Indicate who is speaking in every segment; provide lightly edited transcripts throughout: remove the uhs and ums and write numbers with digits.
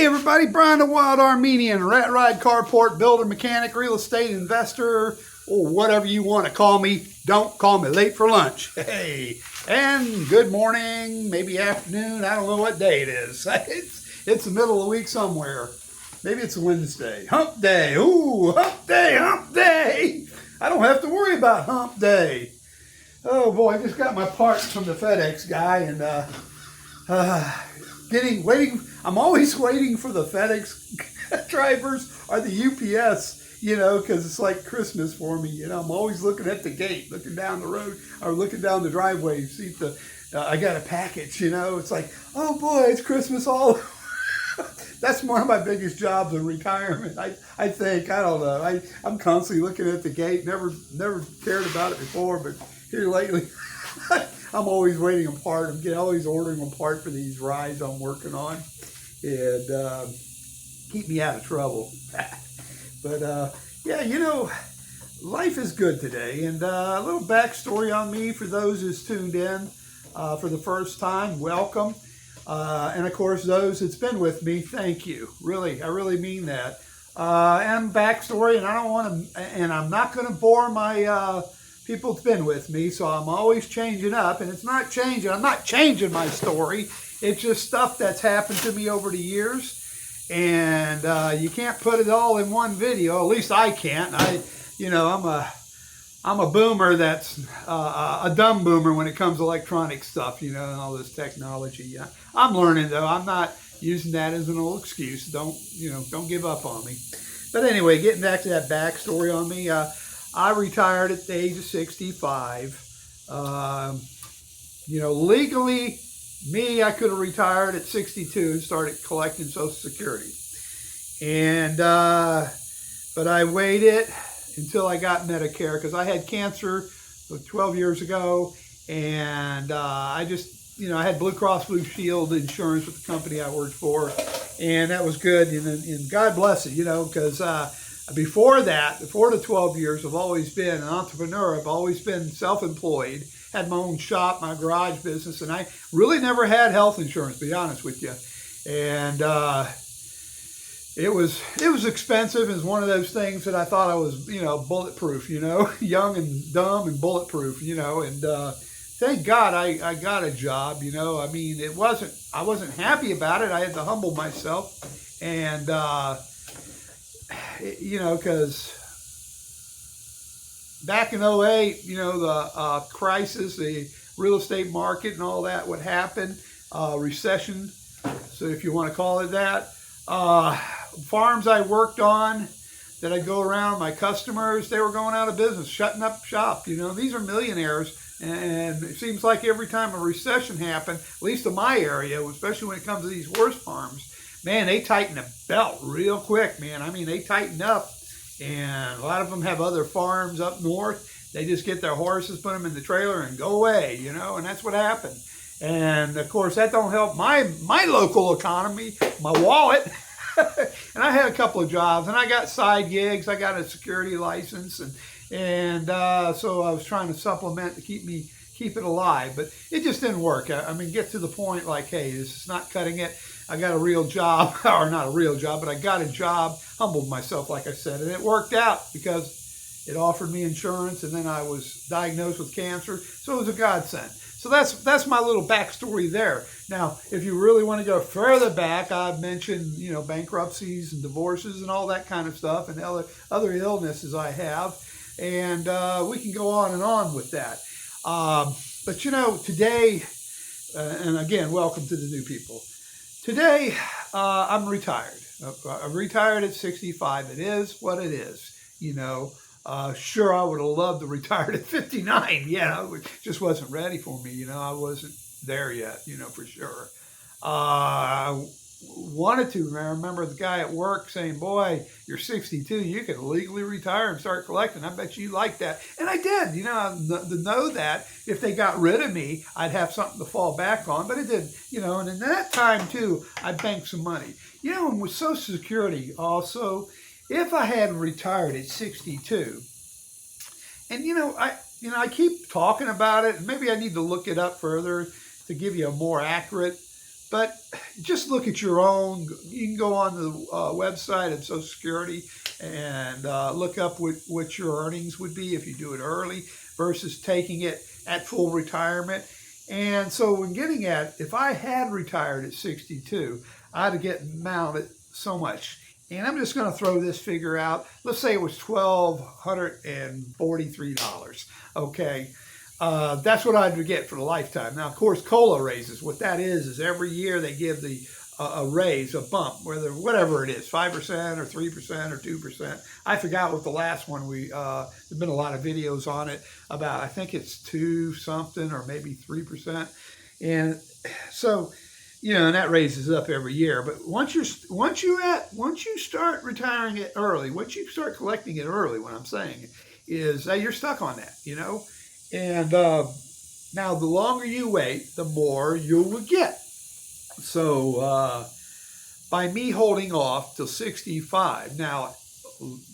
Speaker 1: everybody, Brian the Wild Armenian, Rat Ride Carport, builder, mechanic, real estate investor, or whatever you want to call me. Don't call me late for lunch. Hey, and good morning, maybe afternoon, I don't know what day it is. It's the middle of the week somewhere. Maybe it's Wednesday. Hump day. Ooh, hump day, hump day. I don't have to worry about hump day. Oh boy, I just got my parts from the FedEx guy and waiting. I'm always waiting for the FedEx drivers or the UPS, because it's like Christmas for me. I'm always looking at the gate, looking down the road or looking down the driveway, see if I got a package. It's like, oh boy, it's Christmas all over. That's one of my biggest jobs in retirement. I think, I don't know. I'm constantly looking at the gate. Never cared about it before, but here lately, I'm always waiting a part. I'm always ordering a part for these rides I'm working on, and keep me out of trouble. But life is good today. And a little backstory on me for those who's tuned in for the first time. Welcome. And of course, those that's been with me, thank you. Really, I really mean that. And backstory, and I'm not going to bore my people that's been with me, so I'm always changing up, and it's not changing. I'm not changing my story. It's just stuff that's happened to me over the years, and you can't put it all in one video. At least I can't. I'm a boomer that's a dumb boomer when it comes to electronic stuff, and all this technology. I'm learning though. I'm not using that as an old excuse. Don't give up on me. But anyway, getting back to that backstory on me, I retired at the age of 65. Legally, I could have retired at 62 and started collecting Social Security. And but I waited until I got Medicare because I had cancer 12 years ago, and I had Blue Cross Blue Shield insurance with the company I worked for, and that was good. And God bless it, because before the 12 years, I've always been an entrepreneur. I've always been self-employed, had my own shop, my garage business, and I really never had health insurance, to be honest with you. And it was expensive. It was one of those things that I thought I was, bulletproof, young and dumb and bulletproof, and thank God I got a job, I wasn't happy about it. I had to humble myself, and because back in '08, the crisis, the real estate market and all that would happen, recession, so if you want to call it that. Farms I worked on that I go around, my customers, they were going out of business, shutting up shop. These are millionaires, and it seems like every time a recession happened, at least in my area, especially when it comes to these horse farms, man, they tighten the belt real quick, man. They tighten up, and a lot of them have other farms up north. They just get their horses, put them in the trailer, and go away, and that's what happened. And of course, that don't help my local economy, my wallet. And I had a couple of jobs, and I got side gigs. I got a security license, and so I was trying to supplement to keep it alive. But it just didn't work. Get to the point like, hey, this is not cutting it. I got a real job, or not a real job, but I got a job. Humbled myself, like I said, and it worked out because it offered me insurance, and then I was diagnosed with cancer, so it was a godsend. So that's my little backstory there. Now, if you really want to go further back, I've mentioned, bankruptcies and divorces and all that kind of stuff, and other illnesses I have, and we can go on and on with that. But today, and again, welcome to the new people. Today, I'm retired. I'm retired at 65. It is what it is, Sure, I would have loved to retire at 59. It just wasn't ready for me. I wasn't there yet, for sure. I wanted to. I remember the guy at work saying, boy, you're 62. You can legally retire and start collecting. I bet you like that. And I did, to know that if they got rid of me, I'd have something to fall back on. But it did, and in that time, too, I banked some money. And with Social Security also, if I hadn't retired at 62, and I keep talking about it, and maybe I need to look it up further to give you a more accurate But just look at your own. You can go on the website of Social Security and look up what your earnings would be if you do it early versus taking it at full retirement. And so when getting at, if I had retired at 62, I'd get mounted so much. And I'm just going to throw this figure out. Let's say it was $1,243. Okay. That's what I'd get for the lifetime. Now, of course, COLA raises. What that is every year they give the a raise, a bump, whatever it is, 5% or 3% or 2%. I forgot what the last one there's been a lot of videos on it about. I think it's 2 something or maybe 3%, and so and that raises up every year. But once you start retiring it early, once you start collecting it early, what I'm saying is that you're stuck on that, And now the longer you wait, the more you will get. So by me holding off till 65, now,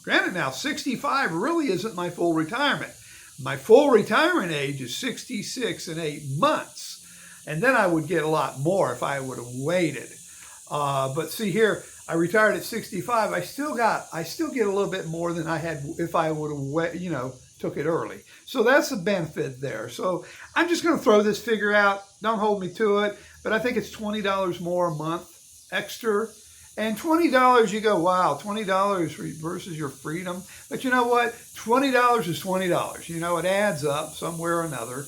Speaker 1: granted now 65 really isn't my full retirement. My full retirement age is 66 and 8 months. And then I would get a lot more if I would have waited. But see here, I retired at 65. I still get a little bit more than I had if I would have took it early. So that's the benefit there. So I'm just going to throw this figure out. Don't hold me to it. But I think it's $20 more a month extra. And $20, you go, wow, $20 versus your freedom. But you know what? $20 is $20. It adds up somewhere or another,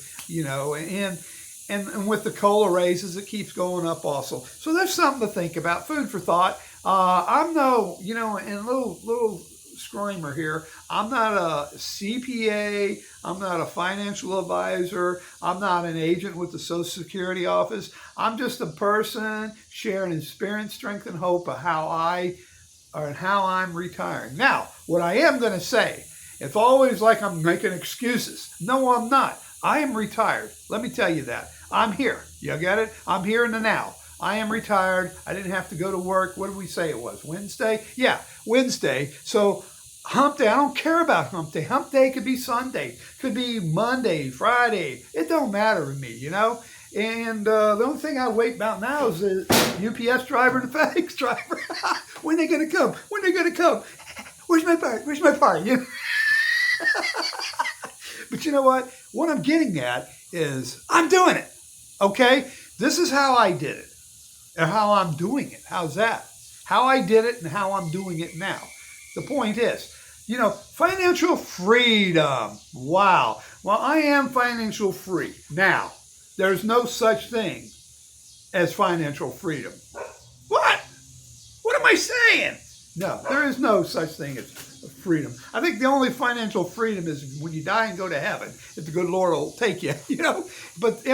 Speaker 1: and with the COLA raises, it keeps going up also. So there's something to think about. Food for thought. I'm no, and little disclaimer here, I'm not a CPA, I'm not a financial advisor, I'm not an agent with the Social Security office. I'm just a person sharing experience, strength, and hope of how I'm retiring. Now, what I am going to say, it's always like I'm making excuses. No, I'm not. I am retired. Let me tell you that. I'm here. You get it? I'm here in the now. I am retired. I didn't have to go to work. What did we say it was? Wednesday? Yeah, Wednesday. So hump day, I don't care about hump day. Hump day could be Sunday. Could be Monday, Friday. It don't matter to me, And the only thing I wait about now is the UPS driver and the FedEx driver. When they going to come? When they going to come? Where's my part? Where's my part? But you know what? What I'm getting at is I'm doing it. Okay? This is how I did it. And how I'm doing it. How's that? How I did it and how I'm doing it now. The point is, financial freedom. Wow. Well, I am financial free. Now, there's no such thing as financial freedom. What? What am I saying? No, there is no such thing as freedom. I think the only financial freedom is when you die and go to heaven, if the good Lord will take you, But,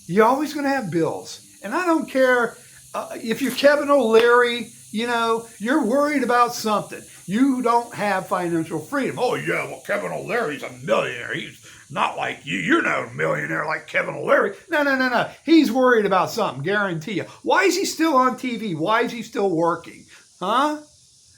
Speaker 1: you're always going to have bills. And I don't care if you're Kevin O'Leary, you're worried about something. You don't have financial freedom. Oh, yeah, well, Kevin O'Leary's a millionaire. He's not like you. You're not a millionaire like Kevin O'Leary. No. He's worried about something, guarantee you. Why is he still on TV? Why is he still working? Huh?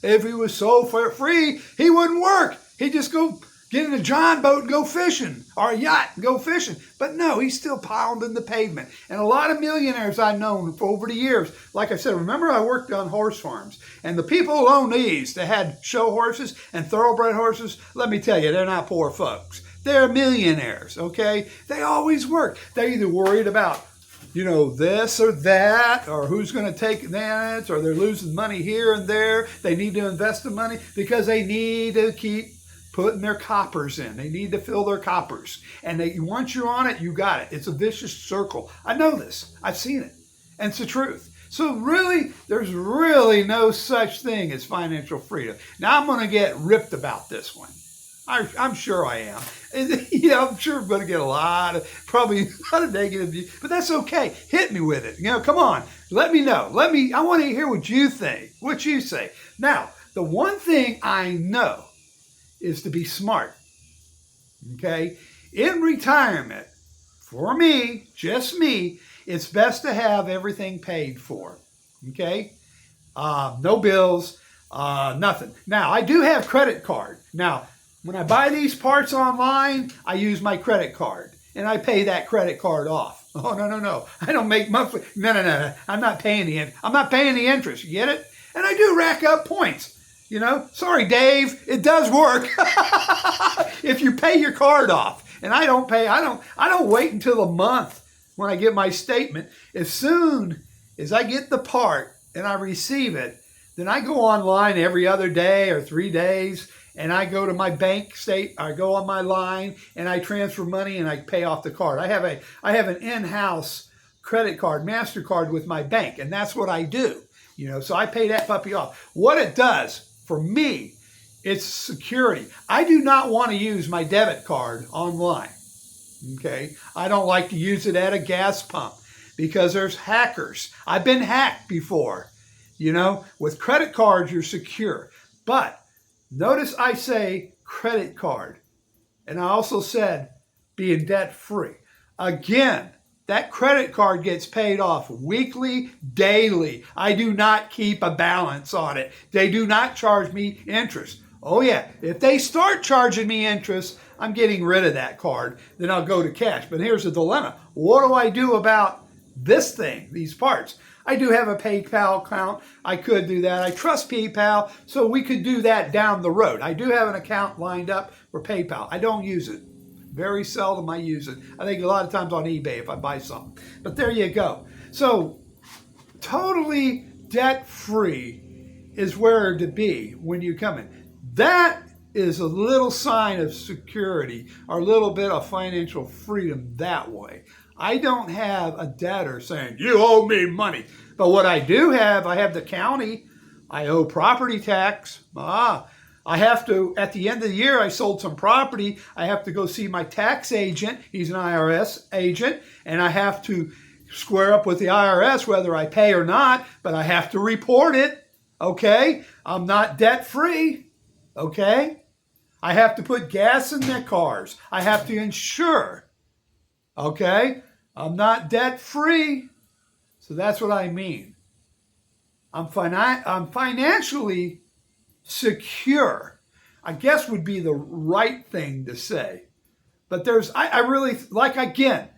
Speaker 1: If he was so free, he wouldn't work. He'd just go get in a John boat and go fishing, or a yacht and go fishing. But no, he's still pounding the pavement. And a lot of millionaires I've known for over the years, like I said, remember I worked on horse farms. And the people who own these, that had show horses and thoroughbred horses, let me tell you, they're not poor folks. They're millionaires, okay? They always work. They're either worried about this or that, or who's going to take advantage, or they're losing money here and there. They need to invest the money because they need to keep putting their coppers in. They need to fill their coppers. And once you're on it, you got it. It's a vicious circle. I know this. I've seen it. And it's the truth. So really, there's really no such thing as financial freedom. Now I'm going to get ripped about this one. I'm sure I am. I'm sure I'm going to get probably a lot of negative views, but that's okay. Hit me with it. Come on. Let me know. I want to hear what you think, what you say. Now, the one thing I know is to be smart. Okay? In retirement, for me, just me, it's best to have everything paid for. Okay? No bills, nothing. Now, I do have credit card. Now, when I buy these parts online, I use my credit card, and I pay that credit card off. Oh, no, no, no. I don't make monthly. No, no, no. I'm not paying the interest. You get it? And I do rack up points. Sorry, Dave. It does work. If you pay your card off. And I don't pay. I don't wait until a month when I get my statement. As soon as I get the part and I receive it, then I go online every other day or 3 days, and I go to my bank I go on my line and I transfer money and I pay off the card. I have an in-house credit card, MasterCard with my bank, and that's what I do. So I pay that puppy off. What it does for me, it's security. I do not want to use my debit card online. Okay? I don't like to use it at a gas pump because there's hackers. I've been hacked before. With credit cards, you're secure. But notice I say credit card. And I also said being debt free. Again, that credit card gets paid off weekly, daily. I do not keep a balance on it. They do not charge me interest. Oh yeah, if they start charging me interest, I'm getting rid of that card. Then I'll go to cash. But here's the dilemma. What do I do about this thing, these parts? I do have a PayPal account. I could do that. I trust PayPal, so we could do that down the road. I do have an account lined up for PayPal. I don't use it. Very seldom I use it. I think a lot of times on eBay if I buy something. But there you go. So totally debt-free is where to be when you come in. That is a little sign of security or a little bit of financial freedom that way. I don't have a debtor saying, you owe me money. But what I do have, I have the county. I owe property tax. I have to, at the end of the year, I sold some property. I have to go see my tax agent. He's an IRS agent. And I have to square up with the IRS whether I pay or not. But I have to report it. Okay? I'm not debt free. Okay? I have to put gas in their cars. I have to insure. Okay? I'm not debt free. So that's what I mean. I'm financially secure, I guess would be the right thing to say. But I really, again,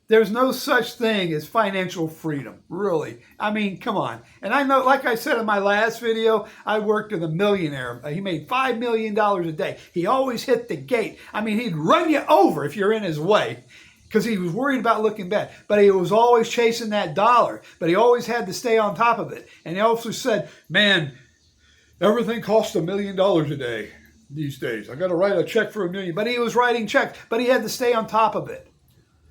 Speaker 1: there's no such thing as financial freedom, really. I mean, come on. And I know, like I said in my last video, I worked with a millionaire. He made $5 million a day. He always hit the gate. I mean, he'd run you over if you're in his way, because he was worried about looking bad. But he was always chasing that dollar. But he always had to stay on top of it. And he also said, man, everything costs $1 million a day these days. I got to write a check for $1 million. But he was writing checks. But he had to stay on top of it.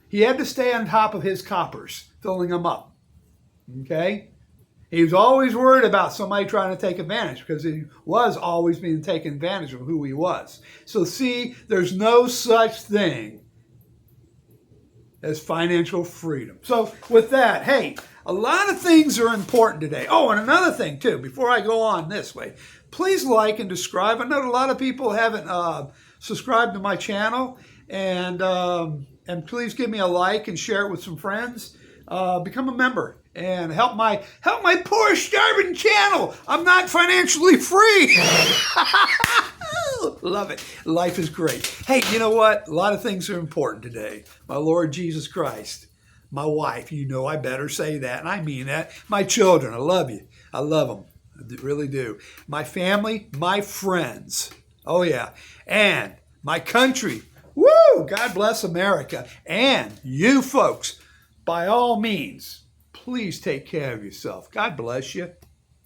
Speaker 1: He had to stay on top of his coppers, filling them up. Okay? He was always worried about somebody trying to take advantage, because he was always being taken advantage of who he was. So see, there's no such thing as financial freedom. So with that, hey, a lot of things are important today. Oh, and another thing too, before I go on this way, please like and subscribe. I know a lot of people haven't subscribed to my channel, and please give me a like and share it with some friends. Become a member and help my poor starving channel. I'm not financially free. Love it. Life is great. Hey, you know what? A lot of things are important today. My Lord Jesus Christ. My wife, I better say that, and I mean that. My children, I love you. I love them. I really do. My family, my friends. Oh, yeah. And my country. Woo! God bless America. And you folks, by all means, please take care of yourself. God bless you.